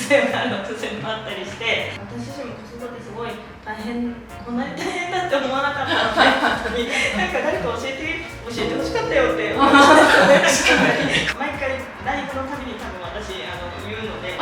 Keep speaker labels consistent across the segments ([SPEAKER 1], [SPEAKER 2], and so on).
[SPEAKER 1] 癖があるお薬もあったりして、私自身も子育てすごい大変、こんなに大変だって思わなかったので、本当になんか誰か教えてほしかったよって思うんですよね。毎回ライブのたびに多分私言うので。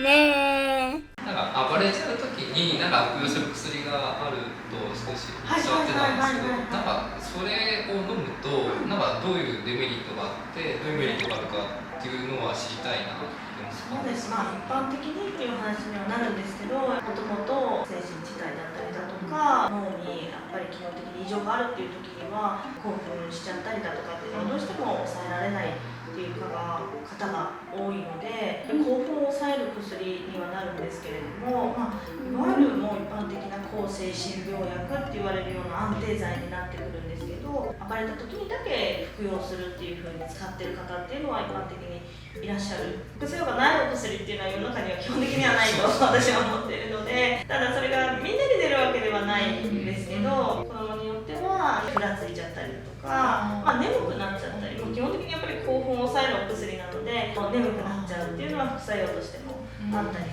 [SPEAKER 2] ねえ。
[SPEAKER 3] なんか暴れちゃうときになんか悪用する薬があると少しおっしゃってたんですけど、なんかそれを飲むとなんかどういうデメリットがあってどういうメリットがあるかっていうのは知りたいな。
[SPEAKER 1] そうです。まあ一般的にっていう話にはなるんですけど、もともと精神自体だったりだとか脳にやっぱり機能的に異常があるっていう時には興奮しちゃったりだとかっていうのはどうしても抑えられないっていう方が多いので、興奮を抑える薬にはなるんですけれども、いわゆるもう一般的な抗精神病薬って言われるような安定剤になってくるんですけど、暴れた時にだけ服用するっていう風に使ってる方っていうのは一般的にいらっしゃる。副作用がないお薬っていうのは世の中には基本的にはないと私は思っているので、ただそれがみんなに出るわけではないんですけど、子供によってはふらついちゃったりとか、眠くなっちゃったり、基本的にやっぱり興奮を抑えるお薬なので眠くなっちゃうっていうのは副作用としてもあったり、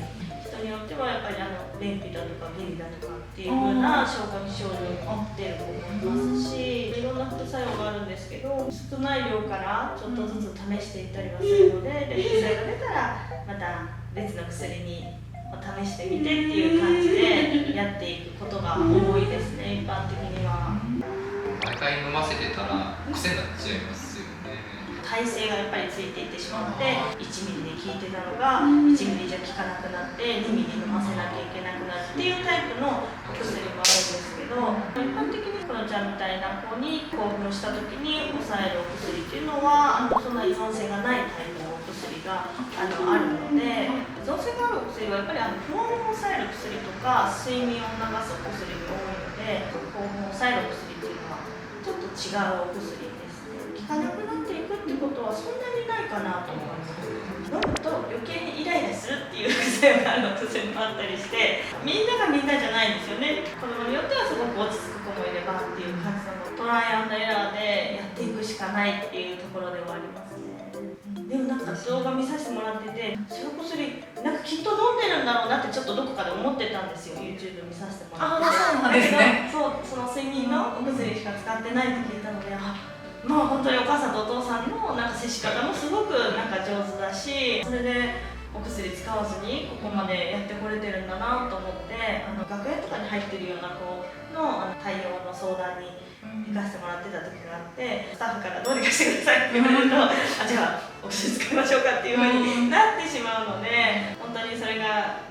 [SPEAKER 1] 人によってはやっぱり便秘だとか下痢だとかっていう風な症状が出る子もいますし、いろんな副作用があるんですけど、少ない量からちょっとずつ試していったりはするので、副作用が出たらまた別の薬に試してみてっていう感じでやっていくことが多いですね、一般的には。
[SPEAKER 3] 毎回飲ませてたら癖になっちゃいますよね。
[SPEAKER 1] 耐性がやっぱりついていってしまって、1ミリで効いてたのが1ミリじゃ効かなくなって2ミリ飲ませなきゃいけなくなるっていうタイプのお薬もあるんですけど、一般的にこのちゃんみたいな子に興奮した時に抑えるお薬っていうのはそんな依存性がないタイプのお薬があるので、依存性があるお薬はやっぱり不安を抑える薬とか睡眠を促すお薬が多いので、興奮を抑えるお薬っていうのはちょっと違うお薬ですね。効かなくなっていくってことはそんなにないかなと思います。飲むと余計にイライラするっていう癖があるお薬もあったりして、みんながみんなじゃないんですよね。子供によってはすごく落ち着く子もいればっていう感じのトライアンドエラーでやっていくしかないっていうところではありますね。でもなんか動画見させてもらってて、その薬なんかきっと飲んでるんだろうなってちょっとどこかで思ってたんですよ。 YouTube 見させてもらってて。
[SPEAKER 2] そうなんですね。
[SPEAKER 1] その睡眠のお薬しか使ってないって聞いたので、本当にお母さんとお父さんのなんか接し方もすごくなんか上手だし、それでお薬使わずにここまでやってこれてるんだなと思って、学園とかに入ってるような子の対応の相談に行かせてもらってた時があって、スタッフからどうにかしてくださいって言われるとじゃあお薬使いましょうかっていう風になってしまうので、本当にそれが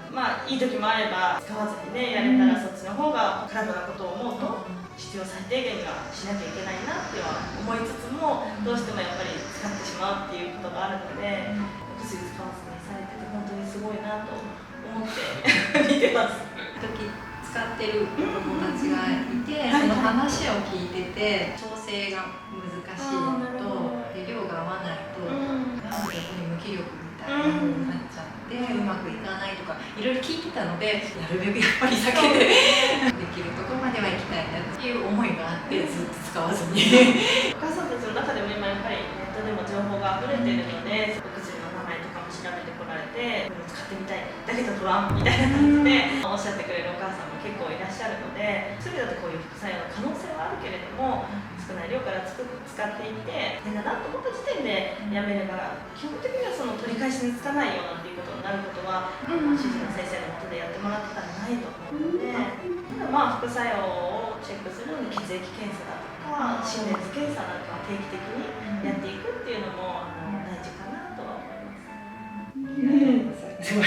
[SPEAKER 1] いい時もあれば使わずにねやれたらそっちの方が体のことを思うと必要最低限がしなきゃいけないなっては思いつつも、どうしてもやっぱり使ってしまうっていうことがあるので、お薬使わずにされてて本当にすごいなと思って見てます。
[SPEAKER 2] 時使ってる子供たちがいて、その話を聞いてて調整が難しいのと量が合わないと、なんか逆に無気力みたいな風になっちゃって、うまくいかないとかいろいろ聞いてたので、なるべくやっぱり避けてできるところまでは行きたいなっていう思いがあって、ずっと使わずに
[SPEAKER 1] お母さんたちの中でも今やっぱりネットでも情報が溢れてるので、お薬の名前とかも調べてこられて、使ってみたいだけど不安みたいな感じでおっしゃってくれるお母さんも結構いらっしゃるので、薬だとこういう副作用の可能性はあるけれども、少ない量から使っていって変だなと思った時点でやめれば、基本的にはその取り返しにつかないようなっていうことになることは、主治医の先生のもとでやってもらってたらないと思うので、ただ副作用をチェックするのに血液検査だとか心電図検査なんかを定期的にやっていくっていうのも大事かなとは思います。
[SPEAKER 2] 聞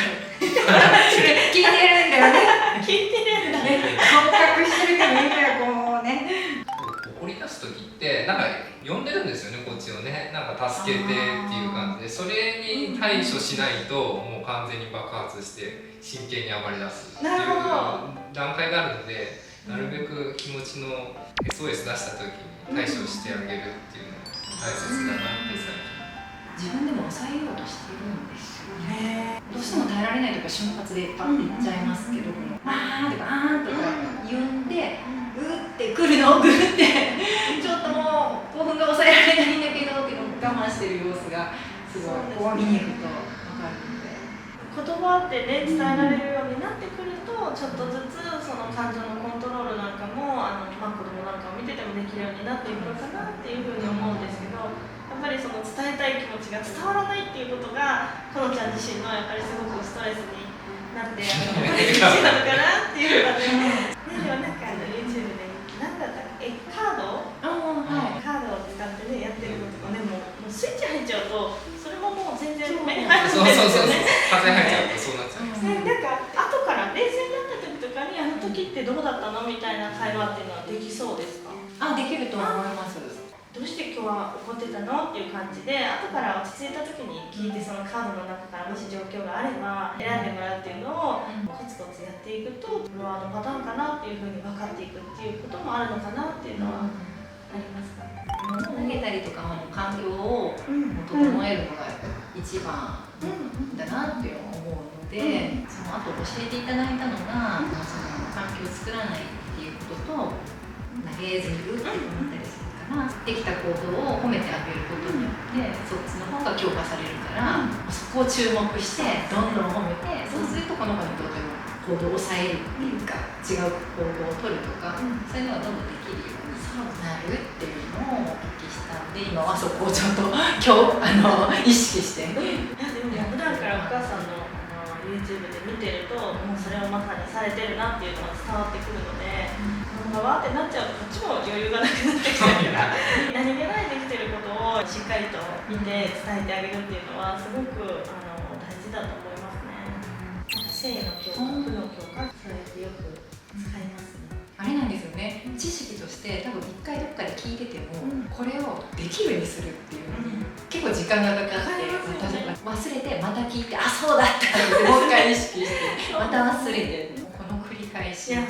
[SPEAKER 2] いてるんだよね。
[SPEAKER 1] 聞いてるんだね。
[SPEAKER 2] 感覚してるけどみんなこうね。
[SPEAKER 3] 怒り出す時ってなんか呼んでるんですよね、こっちをね。なんか助けてっていう感じで、それに対処しないともう完全に爆発して真剣に暴れ出すっていう段階があるので、なるべく気持ちの SOS 出した時に対処してあげるっていうのが大切だなって最近。
[SPEAKER 2] 自分でも抑えようとしているんですよね。どうしても耐えられないとか瞬発でパッていっちゃいますけど、あーとかあーとか言うんで、グーってくるのをグーってちょっともう興奮が抑えられないんだけどって我慢してる様子がすごいこう見に行くと分かるので。
[SPEAKER 1] 言葉ってね伝えられるようになってくるとちょっとずつその感情のコントロールなんかも子供なんかを見ててもできるようになっていくのかなっていうふうに思うんですけど、やっぱりその伝えたい気持ちが伝わらないっていうことがかのちゃん自身のやっぱりすごくストレスになってしまうのかなっていうのがね。でもなんかYouTube で何だったっけカードカードを使ってねやってるのとかねもうスイッチ入っちゃうとそれももう全然目に入らないですよね。
[SPEAKER 3] 風入っちゃうとそうなっちゃう。
[SPEAKER 1] なんか後から冷静になった時とかにあの時ってどうだったのみたいな会話っていうのはできそうですか？
[SPEAKER 2] できると思います。
[SPEAKER 1] どうして今日は怒ってたのっていう感じで後から落ち着いた時に聞いてそのカードの中からもし状況があれば選んでもらうっていうのをコツコツやっていくとフロアのパターンかなっていうふうに分かっていくっていうこともあるのかなっていうのはありますか？
[SPEAKER 2] 投げたりとかも環境を整えるのが一番だなって思うので、その後教えていただいたのがその環境を作らないっていうことと投げずに打って思ったりするからできた行動を褒めてあげることによってそっちの方が強化されるから、そこを注目してどんどん褒めて、そうするとこの子にとっても行動を抑えるっていうか違う行動を取るとか、そういうのがどんどんできるようになるっていうのをお聞きしたので、今はそこをちょっと意識して。
[SPEAKER 1] いやでも普段からお母さんのYouTube で見てるともうそれをまさにされてるなっていうのが伝わってくるので、わーってなっちゃうとこっちも余裕がなくなってきちゃうから何気ないできてることをしっかりと見て伝えてあげるっていうのはすごく大事だと思いますね。性の強化、負の強化、それってよく使いますね。
[SPEAKER 2] あれなんですよね、知識として多分一回どっかで聞いてても、これをできるようにするっていうのに、結構時間がかかって、忘れてまた聞いてそうだったってもう一回意識してまた忘れてこの繰り返し。イン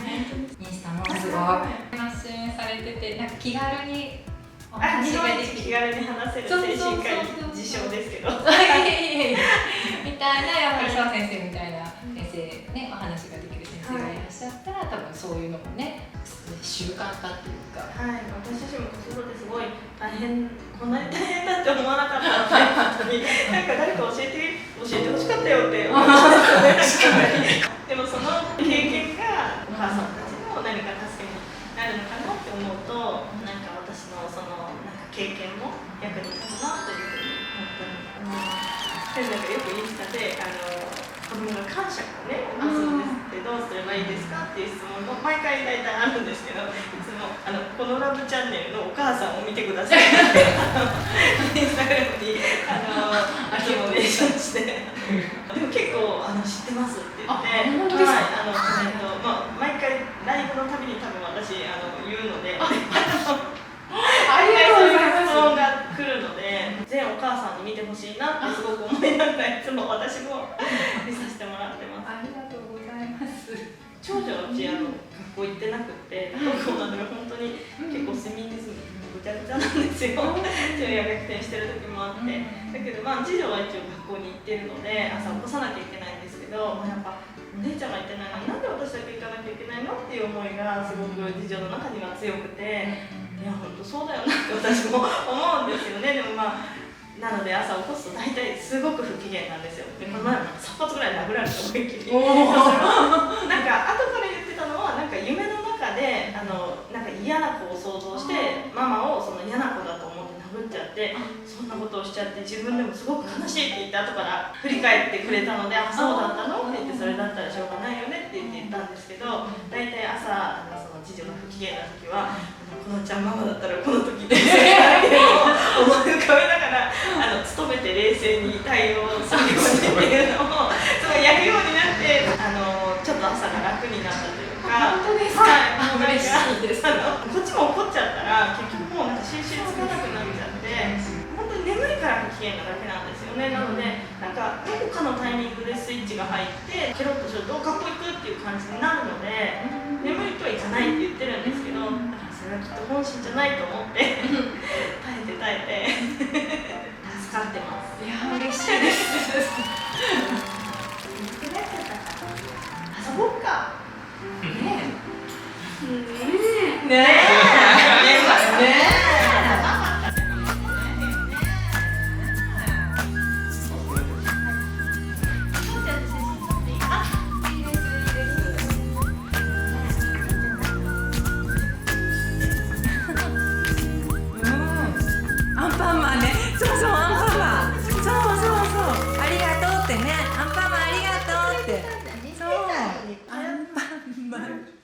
[SPEAKER 2] スタもすごい発信されててなんか気軽にお話ができ
[SPEAKER 1] 気軽に話せる精神科医自称ですけど
[SPEAKER 2] みたいなやっぱり澤先生みたいな先生ねお話ができる先生がいらっしゃったら、多分そういうのもね習慣化っていうか、
[SPEAKER 1] 私自身も子育てすごい大変、こんなに大変だって思わなかったので本当になんか誰か教えてほしかったよって思うんですよね。でもその経験がお母さんたちの何か助けになるのかなって思うと、なんか私のそのなんか経験も役に立つなというふうに本当に思います。なんかよくインスタで子供が感謝をね起こすんですってどうすればいいですかっていう質問が毎回大体あるんですけど、いつもこのラブチャンネルのお母さんを見てくださいってインスタグラムに秋もメンションしてでも結構知ってますって言って
[SPEAKER 2] 本当ですか？
[SPEAKER 1] 毎回ライブのたびに多分私言うので
[SPEAKER 2] ありがとうございます。
[SPEAKER 1] 質問が来るので全お母さんに見てほしいなってすごく思いながらいつも私も見させてもらってます。
[SPEAKER 2] ありがとうございます。
[SPEAKER 1] 長女のうち学校行ってなくて不登校なので本当に結構睡眠リズムぐちゃぐちゃなんですよ。昼夜逆転してる時もあって、だけど次女は一応学校に行ってるので朝起こさなきゃいけないんですけど、やっぱお姉ちゃんが行ってないのになんで私だけ行かなきゃいけないのっていう思いがすごく次女の中には強くて、いや本当そうだよなって私も思うんですよね。でもなので朝起こすと大体すごく不機嫌なんですよ。でこの前も3発ぐらい殴られて思いっきり。なんか後から言ってたのはなんか夢の中でなんか嫌な子を想像してママをその嫌な子だと思って殴っちゃってそんなことをしちゃって自分でもすごく悲しいって言って後から振り返ってくれたのでそうだったのって言ってそれだったらしょうがないよねって言ったんですけど、大体朝その次女が不機嫌な時はこのちゃんママだったらこの時でっていうのを思い浮かべながら努めて冷静に対応するようにっていうのをすごいやるようになってちょっと朝が楽になったというか。
[SPEAKER 2] 本当ですか？
[SPEAKER 1] もう
[SPEAKER 2] 嬉しいです。
[SPEAKER 1] こっちも怒っちゃったら結局もうなんか収拾つかなくなっちゃって本当に眠いから不機嫌なだけなんですよね。なのでなんかどこかのタイミングでスイッチが入ってケロッとすると学校行くっていう感じになるので眠いとはいかないって言ってるんですけど、だからそれはきっと本心じゃないと思って耐えて